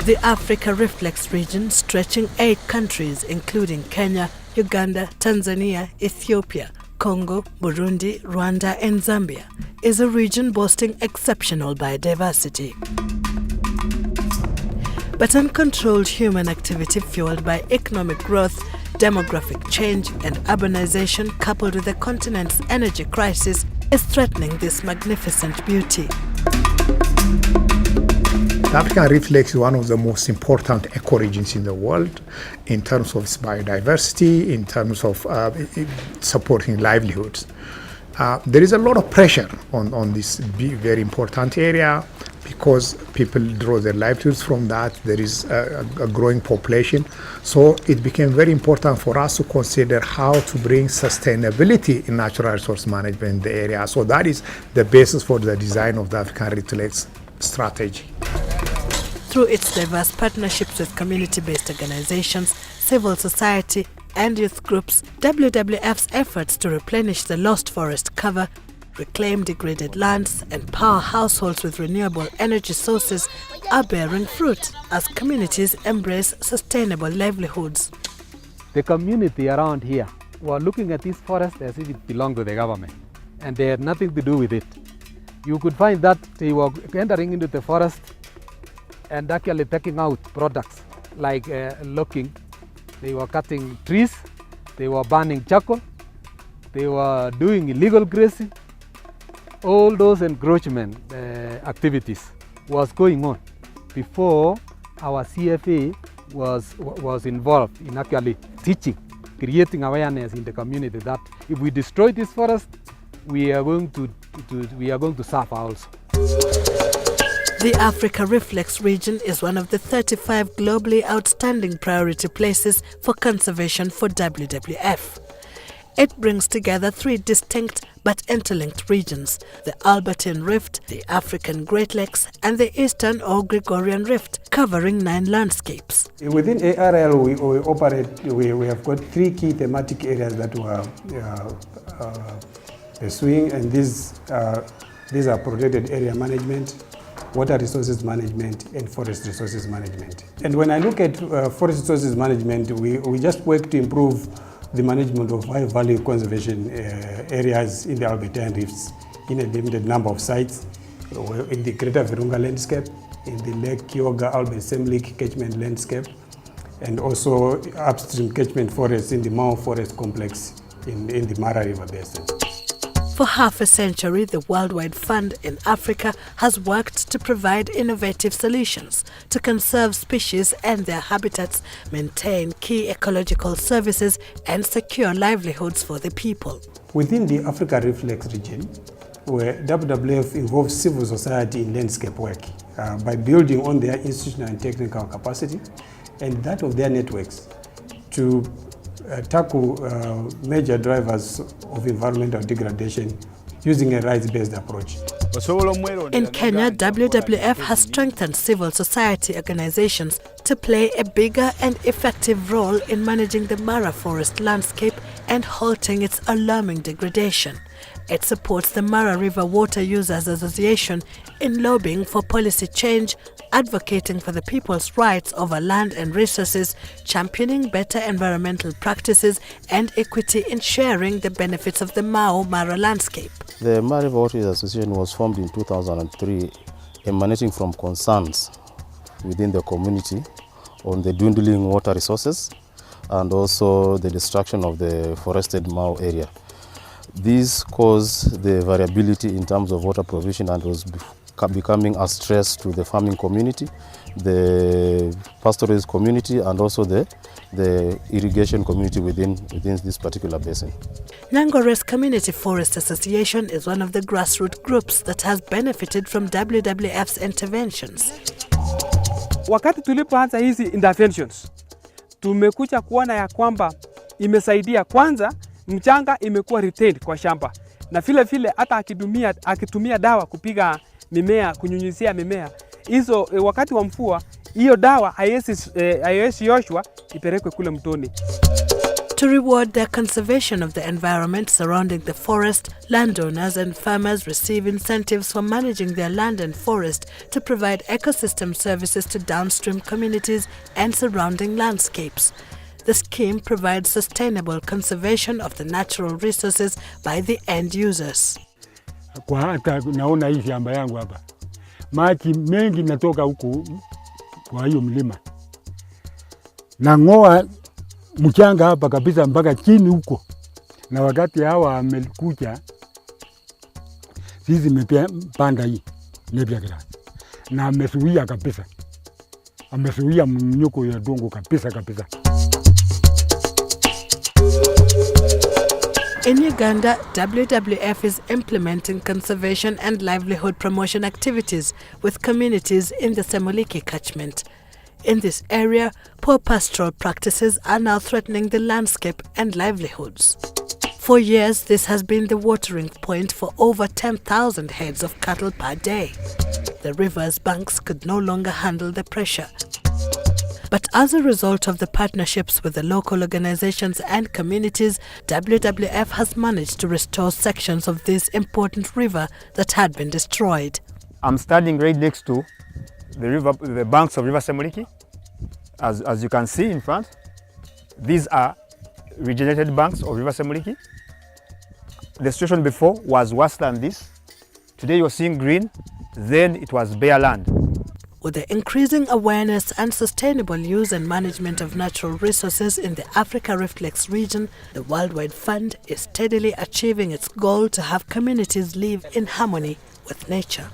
The Africa Reflex region, stretching 8 countries including Kenya, Uganda, Tanzania, Ethiopia, Congo, Burundi, Rwanda and Zambia, is a region boasting exceptional biodiversity. But uncontrolled human activity fueled by economic growth, demographic change and urbanization, coupled with the continent's energy crisis, is threatening this magnificent beauty. The African reflex is one of the most important ecoregions in the world in terms of its biodiversity, in terms of supporting livelihoods. There is a lot of pressure on this very important area because people draw their livelihoods from that. There is a growing population. So it became very important for us to consider how to bring sustainability in natural resource management in the area. So that is the basis for the design of the African reflex strategy. Through its diverse partnerships with community-based organizations, civil society and youth groups, WWF's efforts to replenish the lost forest cover, reclaim degraded lands and power households with renewable energy sources are bearing fruit as communities embrace sustainable livelihoods. The community around here were looking at this forest as if it belonged to the government, and they had nothing to do with it. You could find that they were entering into the forest and actually taking out products like logging. They were cutting trees, they were burning charcoal, they were doing illegal grazing. All those encroachment activities was going on before our CFA was involved in actually teaching, creating awareness in the community that if we destroy this forest, we are going to suffer also. The Africa Reflex region is one of the 35 globally outstanding priority places for conservation for WWF. It brings together 3 distinct but interlinked regions: the Albertine Rift, the African Great Lakes and the Eastern or Gregorian Rift, covering 9 landscapes. Within ARL we have got 3 key thematic areas that were pursuing, and these are protected area management, water resources management and forest resources management. And when I look at forest resources management, we just work to improve the management of high-value conservation areas in the Albertine Rifts in a limited number of sites, in the Greater Virunga landscape, in the Lake Kyoga Albert-Semlik catchment landscape, and also upstream catchment forests in the Mao Forest Complex in the Mara River Basin. For half a century, the Worldwide Fund in Africa has worked to provide innovative solutions to conserve species and their habitats, maintain key ecological services, and secure livelihoods for the people. Within the Africa Reflex region, where WWF involves civil society in landscape work by building on their institutional and technical capacity and that of their networks to tackle major drivers of environmental degradation using a rights-based approach. In Kenya, WWF has strengthened civil society organizations to play a bigger and effective role in managing the Mara forest landscape and halting its alarming degradation. It supports the Mara River Water Users Association in lobbying for policy change, advocating for the people's rights over land and resources, championing better environmental practices and equity in sharing the benefits of the Mao Mara landscape. The Mara River Water Users Association was formed in 2003, emanating from concerns within the community on the dwindling water resources and also the destruction of the forested Mao area. This caused the variability in terms of water provision and was becoming a stress to the farming community, the pastoralist community and also the irrigation community within this particular basin. Nyangore's Community Forest Association is one of the grassroots groups that has benefited from WWF's interventions. Wakati tulipoanza hizi interventions, tumekuja kuona ya kwamba imesaidia. Kwanza, mchanga imekuwa retained kwa shamba, na vile hata akitumia dawa kupiga mimea, kunyunyizia mimea hizo, wakati wa mvua hiyo dawa haiwezi yoshwa ipelekwe kule mtoni. To reward their conservation of the environment surrounding the forest, landowners and farmers receive incentives for managing their land and forest to provide ecosystem services to downstream communities and surrounding landscapes. The scheme provides sustainable conservation of the natural resources by the end users. Kwa hata naona hii shamba yangu hapa, maji mengi natoka huku kwa hiyo mlima. Nang'oa mchanga hapa kabisa mpaka chini huko. Na wakati hawa wamekuja, sisi tumepanda hii nepia grass. Na amezuia kabisa. Amezuia mnyuko ya udongo kabisa kabisa. In Uganda, WWF is implementing conservation and livelihood promotion activities with communities in the Semoliki catchment. In this area, poor pastoral practices are now threatening the landscape and livelihoods. For years, this has been the watering point for over 10,000 heads of cattle per day. The river's banks could no longer handle the pressure. But as a result of the partnerships with the local organizations and communities, WWF has managed to restore sections of this important river that had been destroyed. I'm standing right next to the banks of River Semoliki. As you can see in front, these are regenerated banks of River Semoliki. The situation before was worse than this. Today you're seeing green, then it was bare land. With the increasing awareness and sustainable use and management of natural resources in the Africa Rift Lakes region, the Worldwide Fund is steadily achieving its goal to have communities live in harmony with nature.